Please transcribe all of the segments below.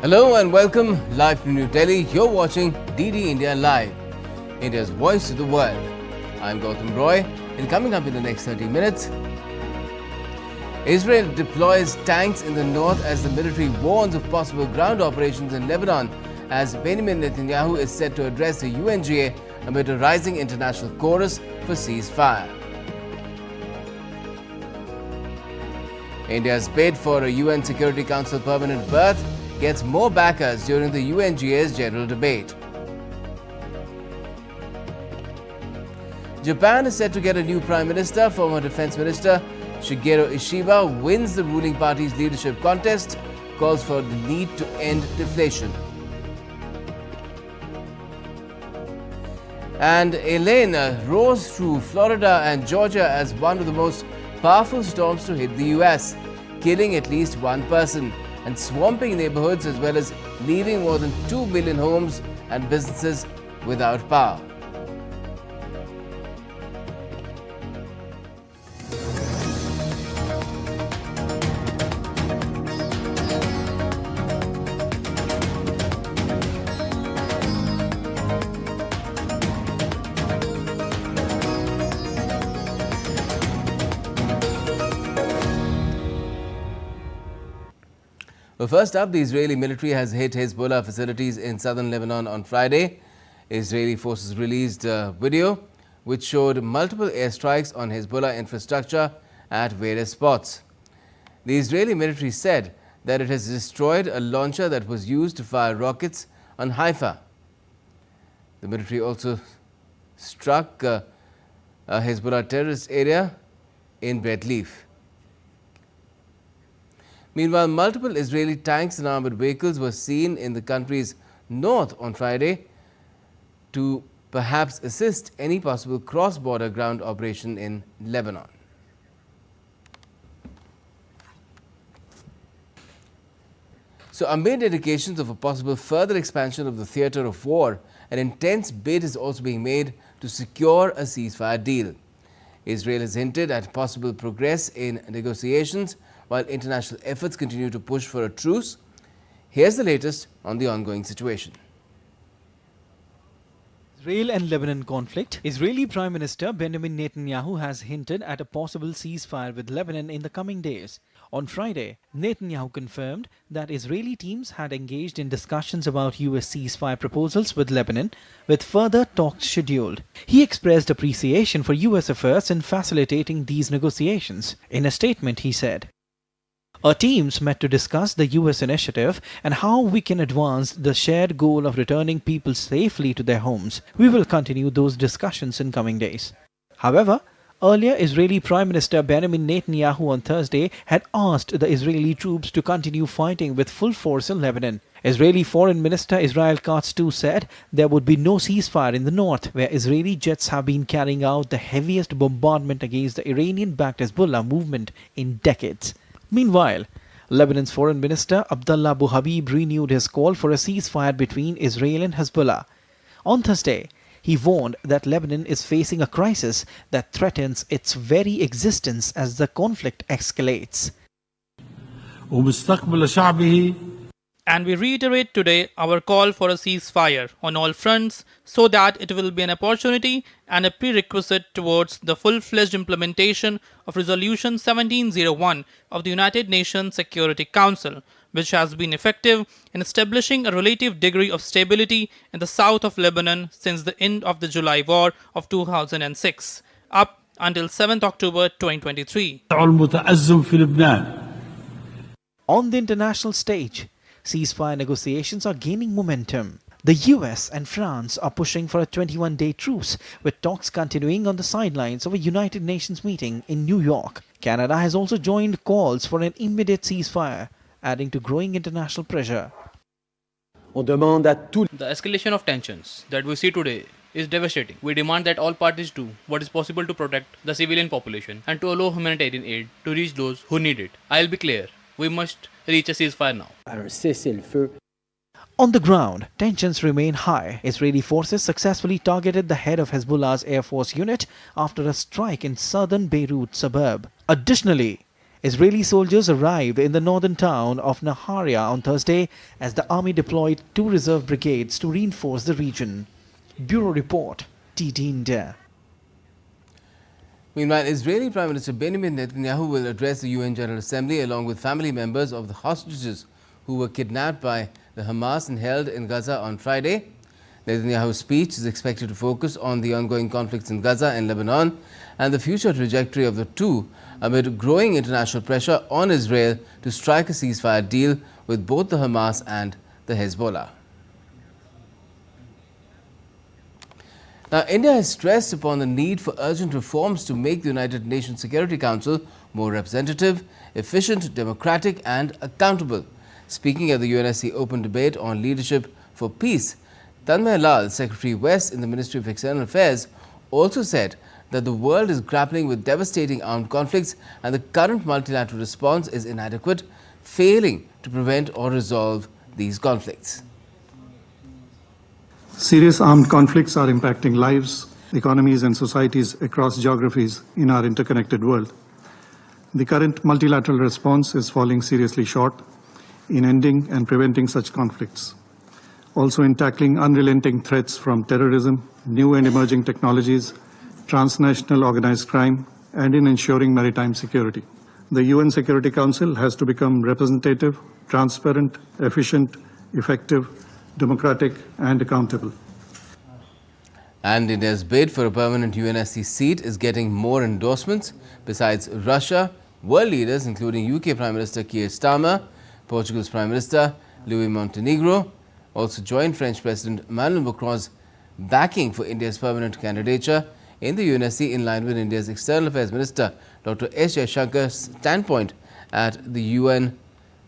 Hello and welcome live from New Delhi. You're watching DD India Live, India's voice to the world. I'm Gautam Roy, and coming up in the next 30 minutes, Israel deploys tanks in the north as the military warns of possible ground operations in Lebanon, as Benjamin Netanyahu is set to address the UNGA amid a rising international chorus for ceasefire. India's bid for a UN Security Council permanent berth gets more backers during the UNGA's general debate. Japan is set to get a new Prime Minister. Former Defense Minister Shigeru Ishiba wins the ruling party's leadership contest, calls for the need to end deflation. And Helene rose through Florida and Georgia as one of the most powerful storms to hit the US, killing at least one person and swamping neighborhoods as well as leaving more than 2 million homes and businesses without power. Well, first up, the Israeli military has hit Hezbollah facilities in southern Lebanon on Friday. Israeli forces released a video which showed multiple airstrikes on Hezbollah infrastructure at various spots. The Israeli military said that it has destroyed a launcher that was used to fire rockets on Haifa. The military also struck a Hezbollah terrorist area in Breadleaf. Meanwhile, multiple Israeli tanks and armored vehicles were seen in the country's north on Friday to perhaps assist any possible cross-border ground operation in Lebanon. So, amid indications of a possible further expansion of the theatre of war, an intense bid is also being made to secure a ceasefire deal. Israel has hinted at possible progress in negotiations, while international efforts continue to push for a truce. Here's the latest on the ongoing situation. Israel and Lebanon conflict. Israeli Prime Minister Benjamin Netanyahu has hinted at a possible ceasefire with Lebanon in the coming days. On Friday, Netanyahu confirmed that Israeli teams had engaged in discussions about US ceasefire proposals with Lebanon, with further talks scheduled. He expressed appreciation for US efforts in facilitating these negotiations. In a statement, he said, "Our teams met to discuss the US initiative and how we can advance the shared goal of returning people safely to their homes. We will continue those discussions in coming days." However, earlier Israeli Prime Minister Benjamin Netanyahu on Thursday had asked the Israeli troops to continue fighting with full force in Lebanon. Israeli Foreign Minister Israel Katz too said there would be no ceasefire in the north, where Israeli jets have been carrying out the heaviest bombardment against the Iranian-backed Hezbollah movement in decades. Meanwhile, Lebanon's Foreign Minister Abdullah Abu Habib renewed his call for a ceasefire between Israel and Hezbollah. On Thursday, he warned that Lebanon is facing a crisis that threatens its very existence as the conflict escalates. And we reiterate today our call for a ceasefire on all fronts so that it will be an opportunity and a prerequisite towards the full-fledged implementation of Resolution 1701 of the United Nations Security Council, which has been effective in establishing a relative degree of stability in the south of Lebanon since the end of the July War of 2006, up until 7th October 2023. On the international stage, ceasefire negotiations are gaining momentum. The US and France are pushing for a 21-day truce, with talks continuing on the sidelines of a United Nations meeting in New York. Canada has also joined calls for an immediate ceasefire, adding to growing international pressure. The escalation of tensions that we see today is devastating. We demand that all parties do what is possible to protect the civilian population and to allow humanitarian aid to reach those who need it. I'll be clear, we must reach a ceasefire now. On the ground, tensions remain high. Israeli forces successfully targeted the head of Hezbollah's Air Force unit after a strike in southern Beirut suburb. Additionally, Israeli soldiers arrived in the northern town of Naharia on Thursday as the army deployed 2 reserve brigades to reinforce the region. Bureau Report, TT India. Meanwhile, Israeli Prime Minister Benjamin Netanyahu will address the UN General Assembly along with family members of the hostages who were kidnapped by the Hamas and held in Gaza on Friday. Netanyahu's speech is expected to focus on the ongoing conflicts in Gaza and Lebanon and the future trajectory of the two amid growing international pressure on Israel to strike a ceasefire deal with both the Hamas and the Hezbollah. Now, India has stressed upon the need for urgent reforms to make the United Nations Security Council more representative, efficient, democratic and accountable. Speaking at the UNSC Open Debate on Leadership for Peace, Tanmay Lal, Secretary West in the Ministry of External Affairs, also said that the world is grappling with devastating armed conflicts and the current multilateral response is inadequate, failing to prevent or resolve these conflicts. Serious armed conflicts are impacting lives, economies and societies across geographies in our interconnected world. The current multilateral response is falling seriously short in ending and preventing such conflicts. Also in tackling unrelenting threats from terrorism, new and emerging technologies, transnational organized crime, and in ensuring maritime security. The UN Security Council has to become representative, transparent, efficient, effective, democratic and accountable. And India's bid for a permanent UNSC seat is getting more endorsements. Besides Russia, world leaders including UK Prime Minister Keir Starmer, Portugal's Prime Minister Luis Montenegro also joined French President Emmanuel Macron's backing for India's permanent candidature in the UNSC in line with India's External Affairs Minister Dr. S. Jaishankar's standpoint at the UN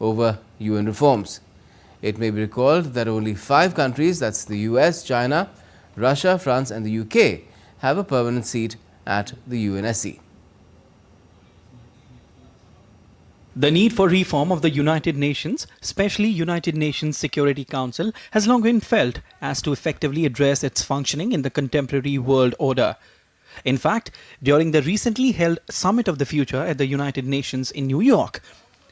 over UN reforms. It may be recalled that only 5 countries, that's the US, China, Russia, France and the UK, have a permanent seat at the UNSC. The need for reform of the United Nations, especially United Nations Security Council, has long been felt as to effectively address its functioning in the contemporary world order. In fact, during the recently held Summit of the Future at the United Nations in New York,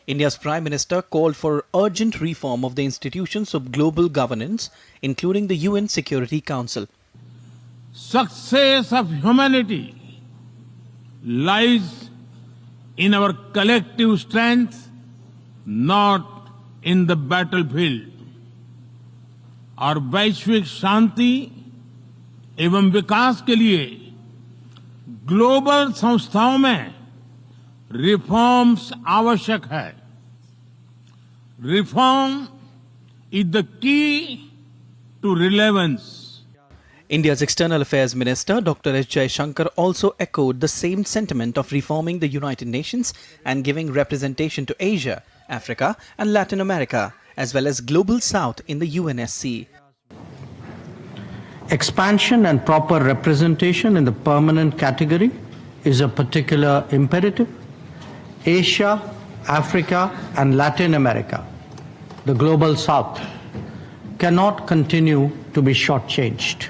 India's Prime Minister called for urgent reform of the institutions of global governance, including the UN Security Council. Success of humanity lies in our collective strength, not in the battlefield. और वैश्विक शांति एवं विकास के लिए global संस्थाओं में reforms आवश्यक है. Reform is the key to relevance. India's External Affairs Minister Dr. S. Jaishankar also echoed the same sentiment of reforming the United Nations and giving representation to Asia, Africa and Latin America, as well as Global South in the UNSC. Expansion and proper representation in the permanent category is a particular imperative. Asia, Africa and Latin America, the Global South, cannot continue to be shortchanged.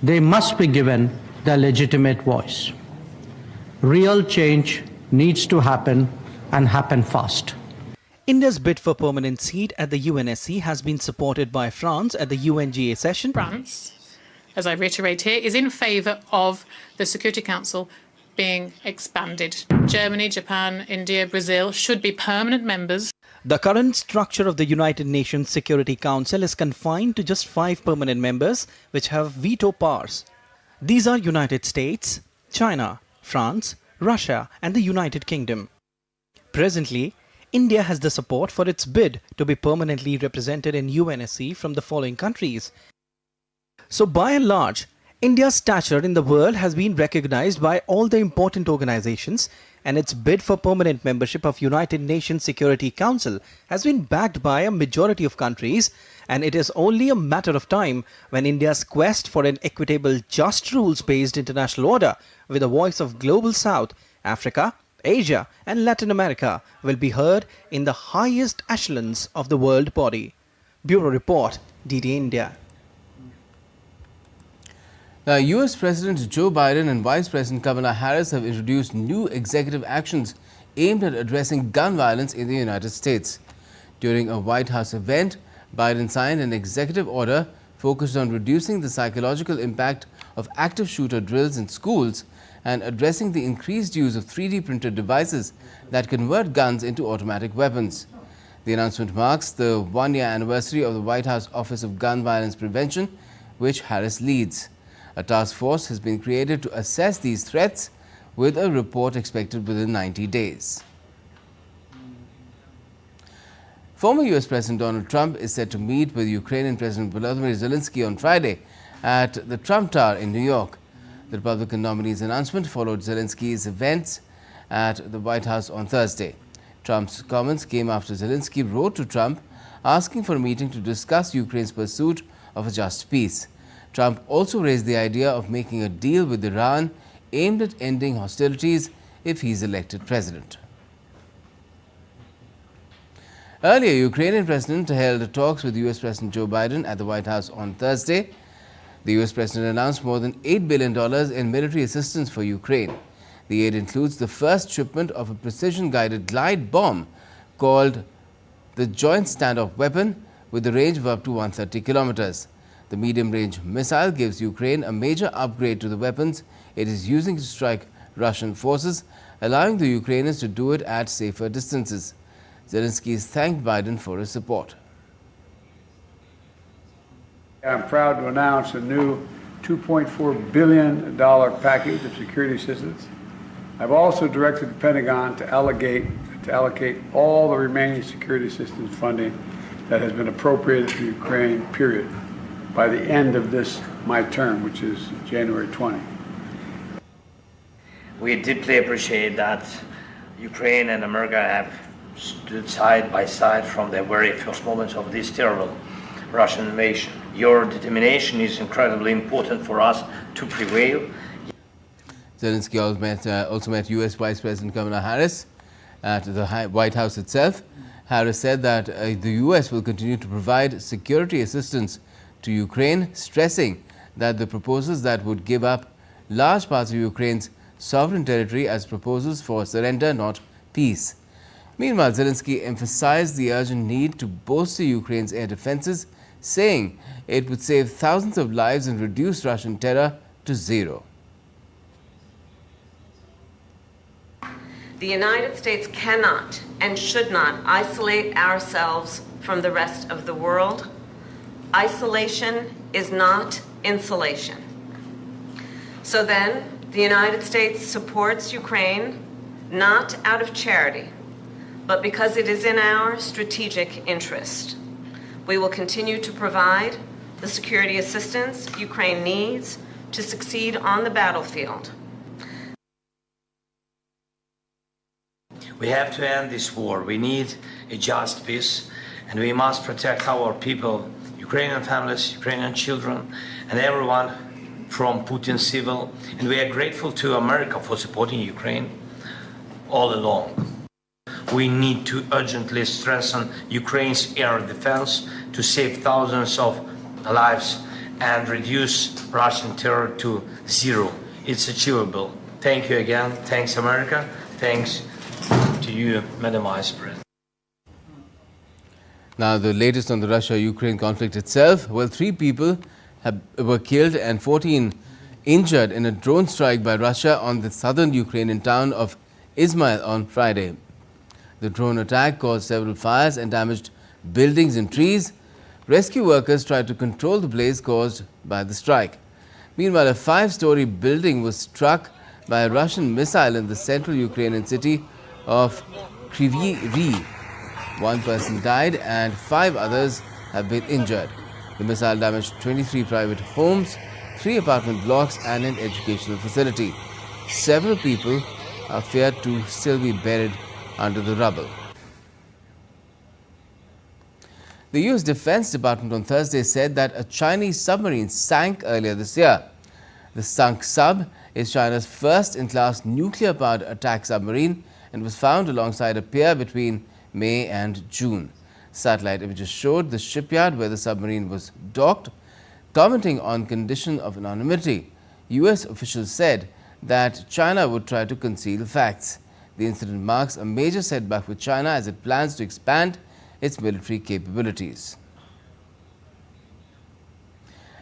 They must be given their legitimate voice. Real change needs to happen and happen fast. India's bid for permanent seat at the UNSC has been supported by France at the UNGA session. France, as I reiterate here, is in favour of the Security Council being expanded. Germany, Japan, India, Brazil should be permanent members. The current structure of the United Nations Security Council is confined to just 5 permanent members which have veto powers. These are United States, China, France, Russia and the United Kingdom. Presently, India has the support for its bid to be permanently represented in UNSC from the following countries. So by and large, India's stature in the world has been recognized by all the important organizations, and its bid for permanent membership of United Nations Security Council has been backed by a majority of countries, and it is only a matter of time when India's quest for an equitable, just rules-based international order with the voice of Global South, Africa, Asia and Latin America will be heard in the highest echelons of the world body. Bureau Report, DD India. Now, US President Joe Biden and Vice President Kamala Harris have introduced new executive actions aimed at addressing gun violence in the United States. During a White House event, Biden signed an executive order focused on reducing the psychological impact of active shooter drills in schools and addressing the increased use of 3D printed devices that convert guns into automatic weapons. The announcement marks the one-year anniversary of the White House Office of Gun Violence Prevention, which Harris leads. A task force has been created to assess these threats, with a report expected within 90 days. Former U.S. President Donald Trump is set to meet with Ukrainian President Volodymyr Zelensky on Friday at the Trump Tower in New York. The Republican nominee's announcement followed Zelensky's events at the White House on Thursday. Trump's comments came after Zelensky wrote to Trump asking for a meeting to discuss Ukraine's pursuit of a just peace. Trump also raised the idea of making a deal with Iran aimed at ending hostilities if he's elected president. Earlier, Ukrainian president held talks with U.S. President Joe Biden at the White House on Thursday. The U.S. president announced more than $8 billion in military assistance for Ukraine. The aid includes the first shipment of a precision-guided glide bomb called the Joint Standoff Weapon with a range of up to 130 kilometers. The medium-range missile gives Ukraine a major upgrade to the weapons it is using to strike Russian forces, allowing the Ukrainians to do it at safer distances. Zelensky thanked Biden for his support. I'm proud to announce a new $2.4 billion package of security assistance. I've also directed the Pentagon to allocate all the remaining security assistance funding that has been appropriated for Ukraine, period, by the end of my term, which is January 20. We deeply appreciate that Ukraine and America have stood side by side from the very first moments of this terrible Russian invasion. Your determination is incredibly important for us to prevail. Zelensky also met U.S. Vice President Kamala Harris at the White House itself. Harris said that the U.S. will continue to provide security assistance to Ukraine, stressing that the proposals that would give up large parts of Ukraine's sovereign territory as proposals for surrender, not peace. Meanwhile, Zelensky emphasized the urgent need to bolster Ukraine's air defenses, saying it would save thousands of lives and reduce Russian terror to zero. The United States cannot and should not isolate ourselves from the rest of the world. Isolation is not insulation. So then, the United States supports Ukraine not out of charity, but because it is in our strategic interest. We will continue to provide the security assistance Ukraine needs to succeed on the battlefield. We have to end this war. We need a just peace, and we must protect our people, Ukrainian families, Ukrainian children, and everyone from Putin's civil. And we are grateful to America for supporting Ukraine all along. We need to urgently strengthen Ukraine's air defense to save thousands of lives and reduce Russian terror to zero. It's achievable. Thank you again. Thanks, America. Thanks to you, Madam Vice President. Now, the latest on the Russia-Ukraine conflict itself. Well, 3 people were killed and 14 injured in a drone strike by Russia on the southern Ukrainian town of Izmail on Friday. The drone attack caused several fires and damaged buildings and trees. Rescue workers tried to control the blaze caused by the strike. Meanwhile, a 5-story building was struck by a Russian missile in the central Ukrainian city of Kryvyi Rih. 1 person died and 5 others have been injured. The missile damaged 23 private homes, 3 apartment blocks and an educational facility. Several people are feared to still be buried under the rubble. The U.S. Defense Department on Thursday said that a Chinese submarine sank earlier this year. The sunk sub is China's first-in-class nuclear-powered attack submarine and was found alongside a pier between May and June. Satellite images showed the shipyard where the submarine was docked. Commenting on condition of anonymity, U.S. officials said that China would try to conceal facts. The incident marks a major setback for China as it plans to expand its military capabilities.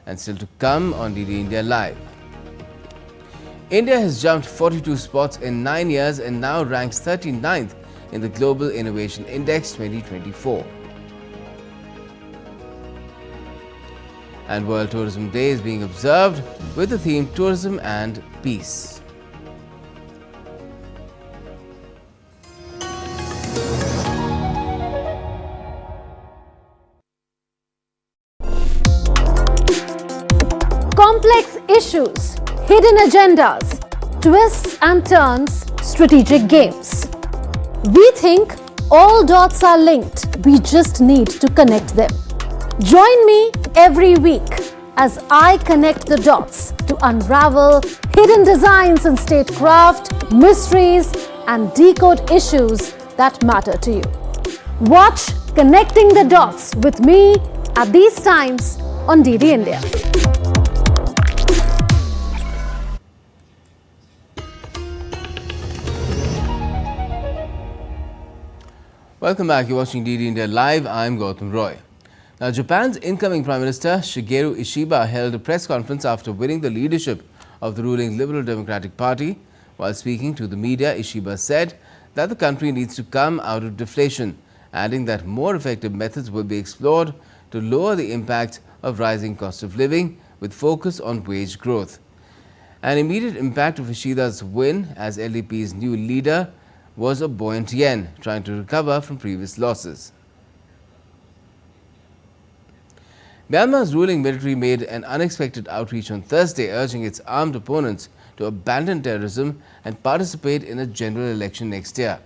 And still to come on DD India Live. India has jumped 42 spots in 9 years and now ranks 39th in the Global Innovation Index 2024. And World Tourism Day is being observed with the theme Tourism and Peace. Complex issues, hidden agendas, twists and turns, strategic games. We think all dots are linked. We just need to connect them. Join me every week as I connect the dots to unravel hidden designs in statecraft, mysteries, and decode issues that matter to you. Watch Connecting the Dots with me at these times on DD India. Welcome back. You're watching DD India Live. I'm Gautam Roy. Now, Japan's incoming Prime Minister Shigeru Ishiba held a press conference after winning the leadership of the ruling Liberal Democratic Party. While speaking to the media, Ishiba said that the country needs to come out of deflation, adding that more effective methods will be explored to lower the impact of rising cost of living with focus on wage growth. An immediate impact of Ishiba's win as LDP's new leader was a buoyant yen, trying to recover from previous losses. Myanmar's ruling military made an unexpected outreach on Thursday, urging its armed opponents to abandon terrorism and participate in a general election next year.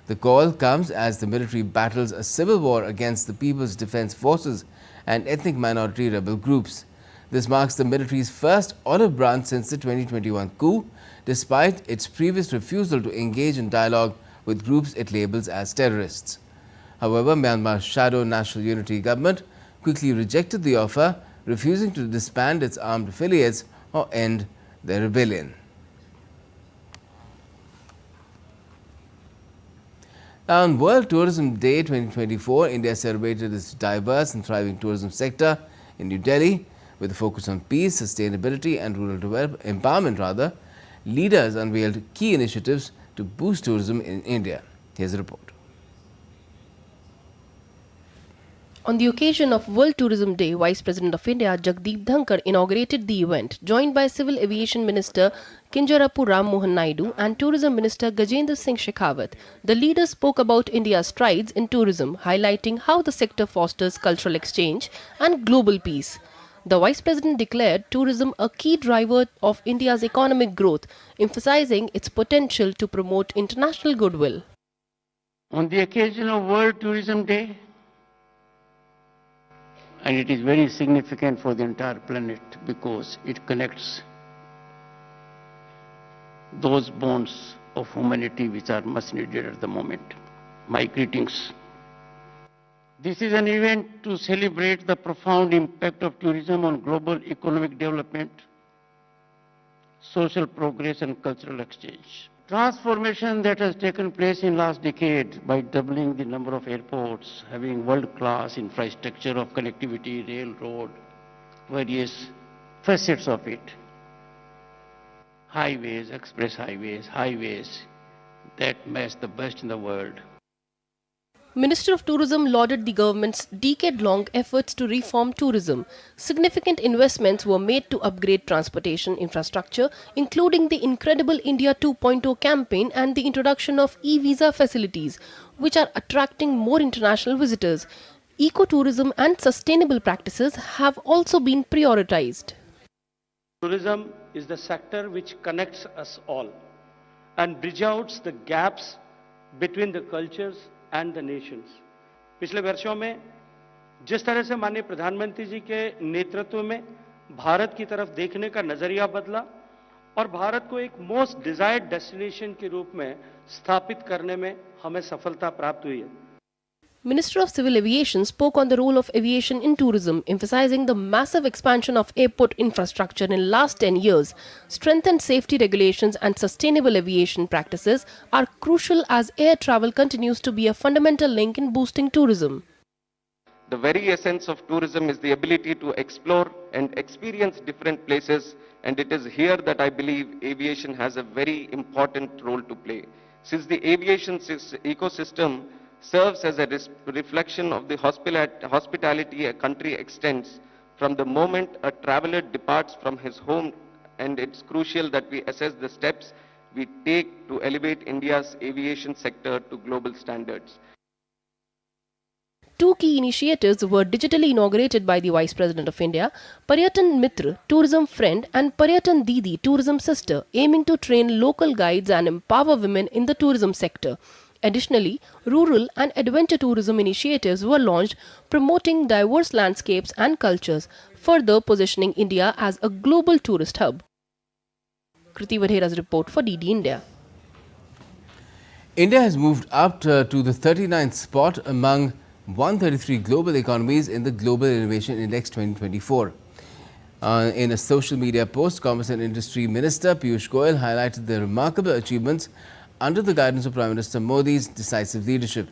The call comes as the military battles a civil war against the People's Defense Forces and ethnic minority rebel groups. This marks the military's first olive branch since the 2021 coup, despite its previous refusal to engage in dialogue with groups it labels as terrorists. However, Myanmar's shadow National Unity government quickly rejected the offer, refusing to disband its armed affiliates or end their rebellion. Now, on World Tourism Day 2024, India celebrated its diverse and thriving tourism sector in New Delhi with a focus on peace, sustainability and rural empowerment. Leaders unveiled key initiatives to boost tourism in India. Here's a report. On the occasion of World Tourism Day, Vice President of India Jagdeep Dhankar inaugurated the event, joined by Civil Aviation Minister Kinjarapu Ram Mohan Naidu and Tourism Minister Gajendra Singh Shekhawat. The leaders spoke about India's strides in tourism, highlighting how the sector fosters cultural exchange and global peace. The Vice President declared tourism a key driver of India's economic growth, emphasizing its potential to promote international goodwill. On the occasion of World Tourism Day, and it is very significant for the entire planet because it connects those bonds of humanity which are much needed at the moment. My greetings. This is an event to celebrate the profound impact of tourism on global economic development, social progress and cultural exchange. Transformation that has taken place in last decade by doubling the number of airports, having world-class infrastructure of connectivity, railroad, various facets of it, highways, express highways that match the best in the world. Minister of Tourism lauded the government's decade-long efforts to reform tourism. Significant investments were made to upgrade transportation infrastructure, including the incredible India 2.0 campaign and the introduction of e-visa facilities, which are attracting more international visitors. Ecotourism and sustainable practices have also been prioritized. Tourism is the sector which connects us all and bridges out the gaps between the cultures and the nations. पिछले वर्षों में जिस तरह से माननीय प्रधानमंत्री जी के नेतृत्व में भारत की तरफ देखने का नजरिया बदला और भारत को एक मोस्ट डिजायर्ड डेस्टिनेशन के रूप में स्थापित करने में हमें सफलता प्राप्त हुई है. Minister of Civil Aviation spoke on the role of aviation in tourism, emphasizing the massive expansion of airport infrastructure in last 10 years. Strengthened safety regulations and sustainable aviation practices are crucial as air travel continues to be a fundamental link in boosting tourism. The very essence of tourism is the ability to explore and experience different places, and it is here that I believe aviation has a very important role to play. Since the aviation ecosystem serves as a reflection of the hospitality a country extends from the moment a traveler departs from his home, and it's crucial that we assess the steps we take to elevate India's aviation sector to global standards. Two key initiatives were digitally inaugurated by the Vice President of India, Paryatan Mitra, Tourism Friend, and Paryatan Didi, Tourism Sister, aiming to train local guides and empower women in the tourism sector. Additionally, rural and adventure tourism initiatives were launched, promoting diverse landscapes and cultures, further positioning India as a global tourist hub. Kriti Vadhera's report for DD India. India has moved up to the 39th spot among 133 global economies in the Global Innovation Index 2024. In a social media post, Commerce and Industry Minister Piyush Goyal highlighted the remarkable achievements under the guidance of Prime Minister Modi's decisive leadership.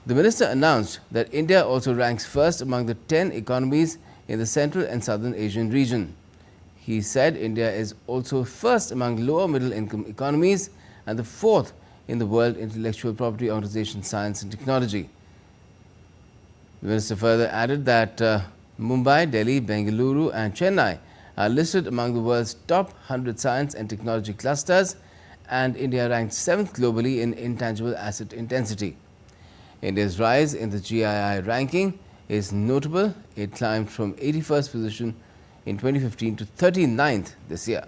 The minister announced that India also ranks first among the 10 economies in the Central and Southern Asian region. He said India is also first among lower middle income economies and the fourth in the World Intellectual Property Organization Science and Technology. The minister further added that Mumbai, Delhi, Bengaluru and Chennai are listed among the world's top 100 science and technology clusters, and India ranked 7th globally in intangible asset intensity. India's rise in the GII ranking is notable. It climbed from 81st position in 2015 to 39th this year.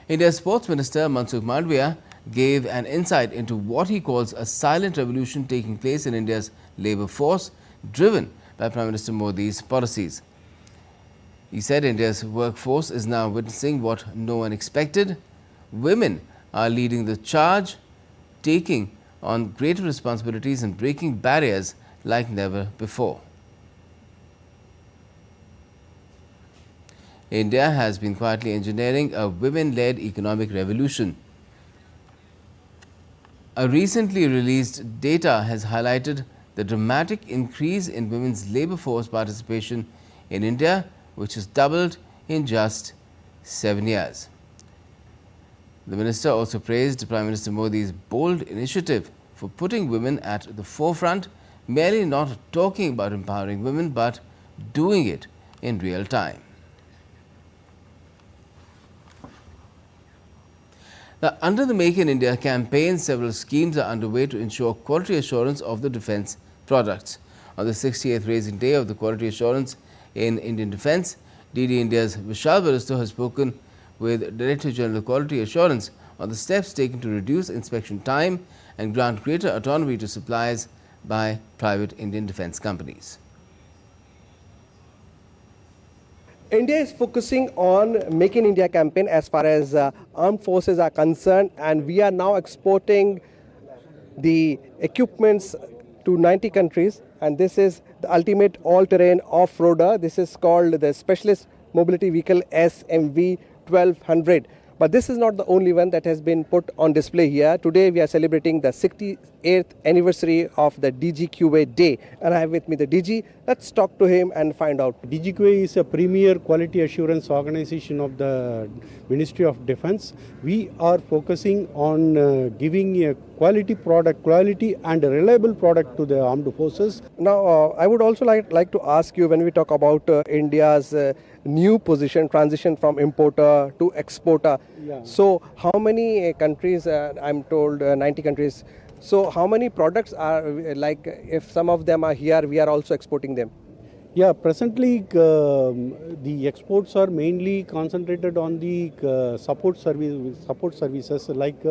India's Sports Minister Mansukh Mandavia gave an insight into what he calls a silent revolution taking place in India's labour force, driven by Prime Minister Modi's policies. He said India's workforce is now witnessing what no one expected. Women are leading the charge, taking on greater responsibilities and breaking barriers like never before. India has been quietly engineering a women-led economic revolution. A recently released data has highlighted the dramatic increase in women's labour force participation in India, which has doubled in just 7 years. The minister also praised Prime Minister Modi's bold initiative for putting women at the forefront, merely not talking about empowering women but doing it in real time. Now, under the Make in India campaign, several schemes are underway to ensure quality assurance of the defence products. On the 68th raising day of the quality assurance in Indian Defence, DD India's Vishal Baristo has spoken with Director General Quality Assurance on the steps taken to reduce inspection time and grant greater autonomy to suppliers by private Indian defence companies. India is focusing on Make in India campaign as far as armed forces are concerned, and we are now exporting the equipments to 90 countries, and this is the ultimate all-terrain off-roader. This is called the Specialist Mobility Vehicle SMV 1200. But this is not the only one that has been put on display here. Today we are celebrating the 68th anniversary of the DGQA Day, and I have with me the DG. Let's talk to him and find out. DGQA is a premier quality assurance organization of the Ministry of Defence. We are focusing on giving a quality product, quality and a reliable product to the armed forces. Now, I would also like to ask you, when we talk about India's new position, transition from importer to exporter. Yeah. So how many countries, I'm told 90 countries, so how many products are, like if some of them are here, we are also exporting them? Yeah, presently the exports are mainly concentrated on the support services like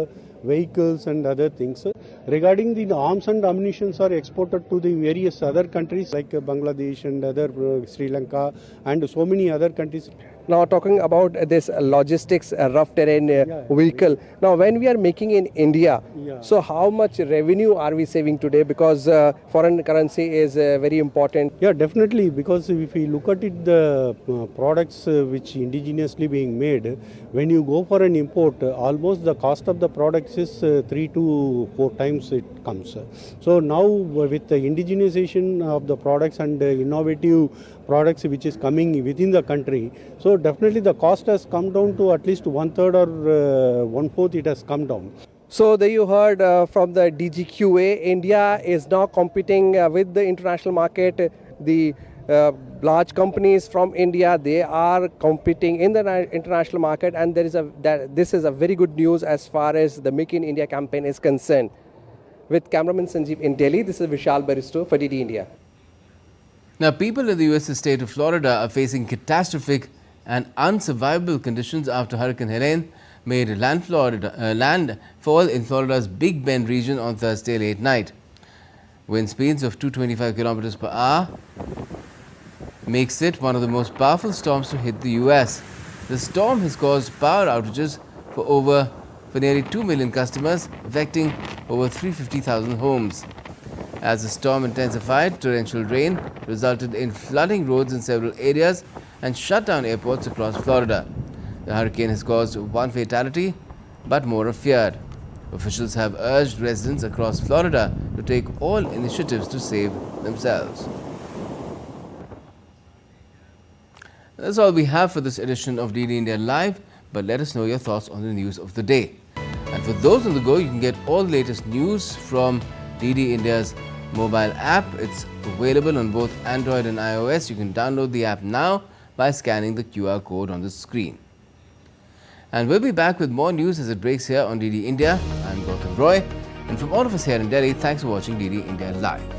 vehicles and other things. Regarding the arms and ammunition are exported to the various other countries like Bangladesh and other Sri Lanka and so many other countries. Now talking about this logistics rough terrain vehicle. Now when we are making in India, so how much revenue are we saving today, because foreign currency is very important? Yeah, definitely, because if we look at it, the products which indigenously being made, when you go for an import, almost the cost of the products is 3 to 4 times it comes. So now with the indigenization of the products and innovative products which is coming within the country, so definitely the cost has come down to at least 1/3 or 1/4 it has come down. So there you heard from the DGQA, India is now competing with the international market. The large companies from India, they are competing in the international market, and this is a very good news as far as the Make in India campaign is concerned. With cameraman Sanjeev in Delhi, this is Vishal Baristo for DD India. Now, people in the U.S. state of Florida are facing catastrophic and unsurvivable conditions after Hurricane Helene made landfall in Florida's Big Bend region on Thursday late night. Wind speeds of 225 kilometers per hour makes it one of the most powerful storms to hit the U.S. The storm has caused power outages for nearly 2 million customers, affecting over 350,000 homes. As the storm intensified, torrential rain resulted in flooding roads in several areas and shut down airports across Florida. The hurricane has caused one fatality, but more are feared. Officials have urged residents across Florida to take all initiatives to save themselves. That's all we have for this edition of DD India Live, but let us know your thoughts on the news of the day. And for those on the go, you can get all the latest news from DD India's mobile app. It's available on both Android and iOS. You can download the app now by scanning the QR code on the screen. And we'll be back with more news as it breaks here on DD India. I'm Gautam Roy, and from all of us here in Delhi, thanks for watching DD India Live.